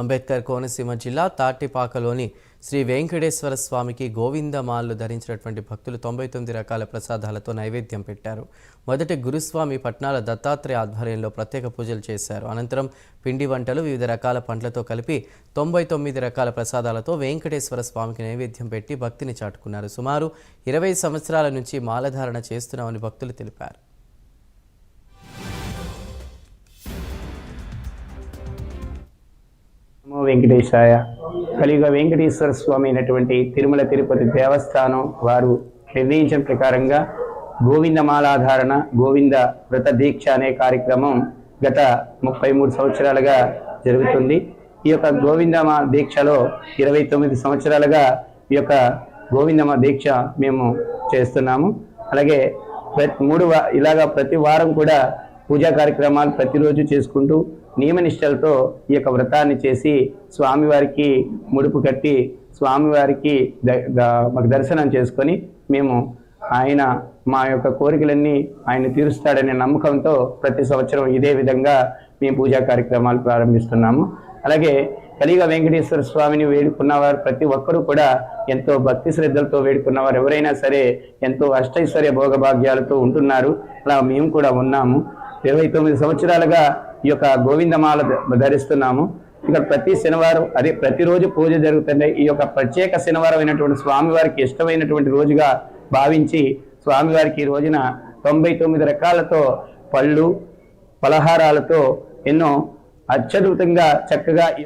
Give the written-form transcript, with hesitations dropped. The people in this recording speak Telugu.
అంబేద్కర్ కోనసీమ జిల్లా తాటిపాకలోని శ్రీ వెంకటేశ్వర స్వామికి గోవిందమాలను ధరించినటువంటి భక్తులు 99 రకాల ప్రసాదాలతో నైవేద్యం పెట్టారు. మొదట గురుస్వామి పట్నాల దత్తాత్రేయ ఆధ్వర్యంలో ప్రత్యేక పూజలు చేశారు. అనంతరం పిండి వంటలు వివిధ రకాల పండ్లతో కలిపి 99 రకాల ప్రసాదాలతో వెంకటేశ్వర స్వామికి నైవేద్యం పెట్టి భక్తిని చాటుకున్నారు. సుమారు 20 సంవత్సరాల నుంచి మాలధారణ చేస్తున్నామని భక్తులు తెలిపారు. వెంకటేశాయ. కలియుగ వెంకటేశ్వర స్వామి అయినటువంటి తిరుమల తిరుపతి దేవస్థానం వారు నిర్ణయించిన ప్రకారంగా గోవిందమాలాధారణ గోవింద వ్రత దీక్ష అనే కార్యక్రమం గత 33 సంవత్సరాలుగా జరుగుతుంది. ఈ యొక్క గోవిందమా దీక్షలో 29 సంవత్సరాలుగా ఈ యొక్క గోవిందమా దీక్ష మేము చేస్తున్నాము. అలాగే ప్రతి వారం కూడా పూజా కార్యక్రమాలు ప్రతిరోజు చేసుకుంటూ నియమనిష్టలతో ఈ యొక్క వ్రతాన్ని చేసి స్వామివారికి ముడుపు కట్టి స్వామివారికి మాకు దర్శనం చేసుకొని మేము మా యొక్క కోరికలన్నీ ఆయన తీరుస్తాడనే నమ్మకంతో ప్రతి సంవత్సరం ఇదే విధంగా మేము పూజా కార్యక్రమాలు ప్రారంభిస్తున్నాము. అలాగే కలియుగ వెంకటేశ్వర స్వామిని వేడుకున్నవారు ప్రతి ఒక్కరూ కూడా ఎంతో భక్తి శ్రద్ధలతో వేడుకున్నవారు ఎవరైనా సరే ఎంతో అష్టైశ్వర్య భోగభాగ్యాలతో ఉంటున్నారు. అలా మేము కూడా ఉన్నాము. 29 సంవత్సరాలుగా ఈ యొక్క గోవిందమాల ధరిస్తున్నాము. ఇక్కడ ప్రతి శనివారం ప్రతిరోజు పూజ జరుగుతుంది. ఈ యొక్క ప్రత్యేక శనివారం అయినటువంటి స్వామివారికి ఇష్టమైనటువంటి రోజుగా భావించి స్వామివారికి ఈ రోజున 99 రకాలతో పళ్ళు పలహారాలతో ఎన్నో అత్యద్భుతంగా చక్కగా ఈ